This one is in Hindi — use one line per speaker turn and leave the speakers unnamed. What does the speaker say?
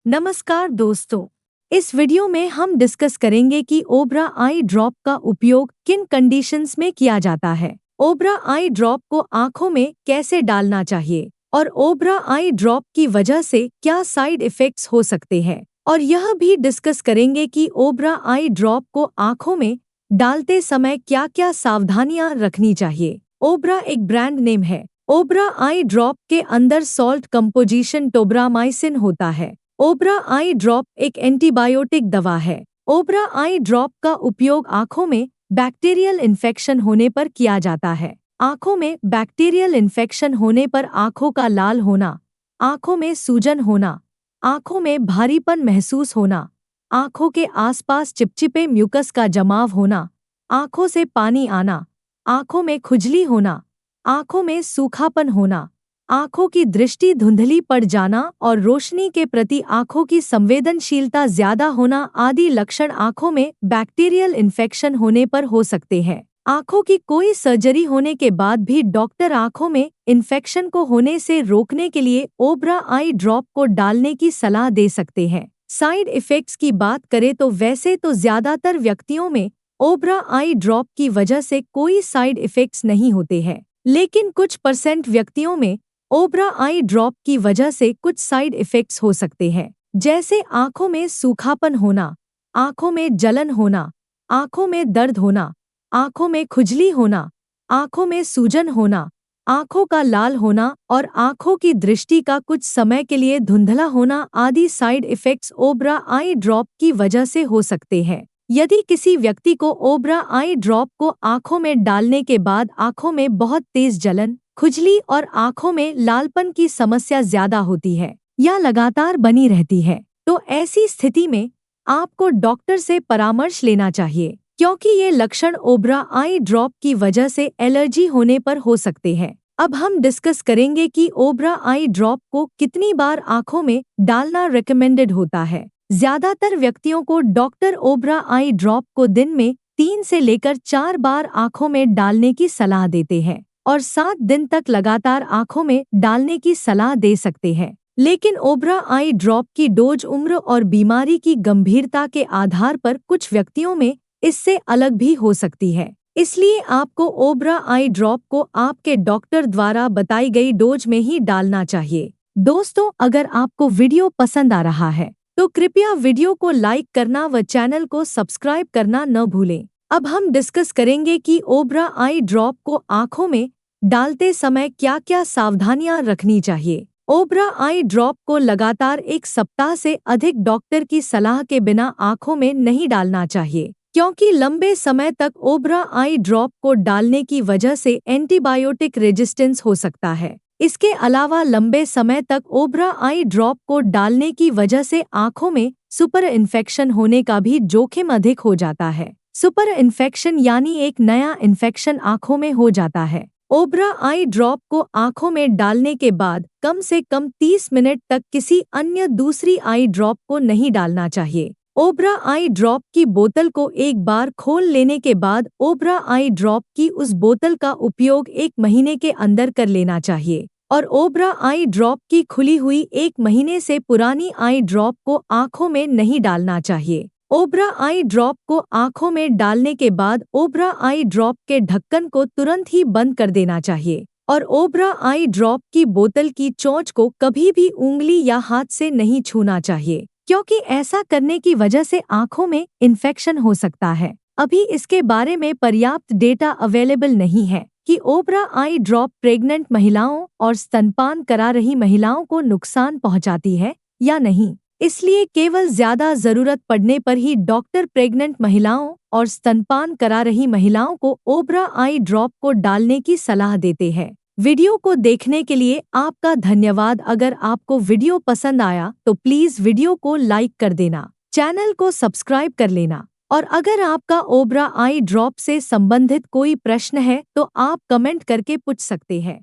नमस्कार दोस्तों। इस वीडियो में हम डिस्कस करेंगे कि ओबरा आई ड्रॉप का उपयोग किन कंडीशंस में किया जाता है, ओबरा आई ड्रॉप को आंखों में कैसे डालना चाहिए और ओबरा आई ड्रॉप की वजह से क्या साइड इफ़ेक्ट्स हो सकते हैं, और यह भी डिस्कस करेंगे कि ओबरा आई ड्रॉप को आंखों में डालते समय क्या-क्या सावधानियां रखनी चाहिए। ओबरा एक ब्रांड नेम है। ओबरा आई ड्रॉप के अंदर सॉल्ट कंपोजिशन टोब्रामाइसिन होता है। ओबरा आई ड्रॉप एक एंटीबायोटिक दवा है। ओबरा आई ड्रॉप का उपयोग आंखों में बैक्टीरियल इन्फेक्शन होने पर किया जाता है। आंखों में बैक्टीरियल इन्फेक्शन होने पर आंखों का लाल होना, आंखों में सूजन होना, आंखों में भारीपन महसूस होना, आंखों के आसपास चिपचिपे म्यूकस का जमाव होना, आंखों से पानी आना, आंखों में खुजली होना, आंखों में सूखापन होना, आंखों की दृष्टि धुंधली पड़ जाना और रोशनी के प्रति आंखों की संवेदनशीलता ज्यादा होना आदि लक्षण आंखों में बैक्टीरियल इन्फेक्शन होने पर हो सकते हैं। आंखों की कोई सर्जरी होने के बाद भी डॉक्टर आंखों में इन्फेक्शन को होने से रोकने के लिए ओबरा आई ड्रॉप को डालने की सलाह दे सकते हैं। साइड इफेक्ट्स की बात करें तो वैसे तो ज्यादातर व्यक्तियों में ओबरा आई ड्रॉप की वजह से कोई साइड इफेक्ट्स नहीं होते हैं, लेकिन कुछ % व्यक्तियों में ओबरा आई ड्रॉप की वजह से कुछ साइड इफेक्ट्स हो सकते हैं, जैसे आंखों में सूखापन होना, आंखों में जलन होना, आंखों में दर्द होना, आंखों में खुजली होना, आंखों में सूजन होना, आंखों का लाल होना और आंखों की दृष्टि का कुछ समय के लिए धुंधला होना आदि साइड इफेक्ट्स ओबरा आई ड्रॉप की वजह से हो सकते हैं। यदि किसी व्यक्ति को ओबरा आई ड्रॉप को आंखों में डालने के बाद आंखों में बहुत तेज जलन, खुजली और आंखों में लालपन की समस्या ज्यादा होती है या लगातार बनी रहती है, तो ऐसी स्थिति में आपको डॉक्टर से परामर्श लेना चाहिए, क्योंकि ये लक्षण ओबरा आई ड्रॉप की वजह से एलर्जी होने पर हो सकते हैं। अब हम डिस्कस करेंगे कि ओबरा आई ड्रॉप को कितनी बार आंखों में डालना रिकमेंडेड होता है। ज्यादातर व्यक्तियों को डॉक्टर ओबरा आई ड्रॉप को दिन में 3 से लेकर 4 बार आंखों में डालने की सलाह देते हैं और 7 दिन तक लगातार आंखों में डालने की सलाह दे सकते हैं। लेकिन ओबरा आई ड्रॉप की डोज उम्र और बीमारी की गंभीरता के आधार पर कुछ व्यक्तियों में इससे अलग भी हो सकती है। इसलिए आपको ओबरा आई ड्रॉप को आपके डॉक्टर द्वारा बताई गई डोज में ही डालना चाहिए। दोस्तों, अगर आपको वीडियो पसंद आ रहा है तो कृपया वीडियो को लाइक करना व चैनल को सब्सक्राइब करना न भूलें। अब हम डिस्कस करेंगे कि ओबरा आई ड्रॉप को आंखों में डालते समय क्या-क्या सावधानियां रखनी चाहिए। ओबरा आई ड्रॉप को लगातार 1 सप्ताह से अधिक डॉक्टर की सलाह के बिना आंखों में नहीं डालना चाहिए, क्योंकि लंबे समय तक ओबरा आई ड्रॉप को डालने की वजह से एंटीबायोटिक रेजिस्टेंस हो सकता है। इसके अलावा लंबे समय तक ओबरा आई ड्रॉप को डालने की वजह से आंखों में सुपर इन्फेक्शन होने का भी जोखिम अधिक हो जाता है। सुपर इन्फेक्शन यानी एक नया इन्फेक्शन आंखों में हो जाता है। ओबरा आई ड्रॉप को आंखों में डालने के बाद कम से कम 30 मिनट तक किसी अन्य दूसरी आई ड्रॉप को नहीं डालना चाहिए। ओबरा आई ड्रॉप की बोतल को एक बार खोल लेने के बाद ओबरा आई ड्रॉप की उस बोतल का उपयोग 1 महीने के अंदर कर लेना चाहिए और ओबरा आई ड्रॉप की खुली हुई 1 महीने से पुरानी आई ड्रॉप को आंखों में नहीं डालना चाहिए। ओबरा आई ड्रॉप को आंखों में डालने के बाद ओबरा आई ड्रॉप के ढक्कन को तुरंत ही बंद कर देना चाहिए और ओबरा आई ड्रॉप की बोतल की चोंच को कभी भी उंगली या हाथ से नहीं छूना चाहिए, क्योंकि ऐसा करने की वजह से आंखों में इन्फेक्शन हो सकता है। अभी इसके बारे में पर्याप्त डेटा अवेलेबल नहीं है कि ओबरा आई ड्रॉप प्रेग्नेंट महिलाओं और स्तनपान करा रही महिलाओं को नुकसान पहुंचाती है या नहीं। इसलिए केवल ज्यादा जरूरत पड़ने पर ही डॉक्टर प्रेग्नेंट महिलाओं और स्तनपान करा रही महिलाओं को ओबरा आई ड्रॉप को डालने की सलाह देते हैं। वीडियो को देखने के लिए आपका धन्यवाद। अगर आपको वीडियो पसंद आया तो प्लीज वीडियो को लाइक कर देना, चैनल को सब्सक्राइब कर लेना, और अगर आपका ओबरा आई ड्रॉप से संबंधित कोई प्रश्न है तो आप कमेंट करके पूछ सकते हैं।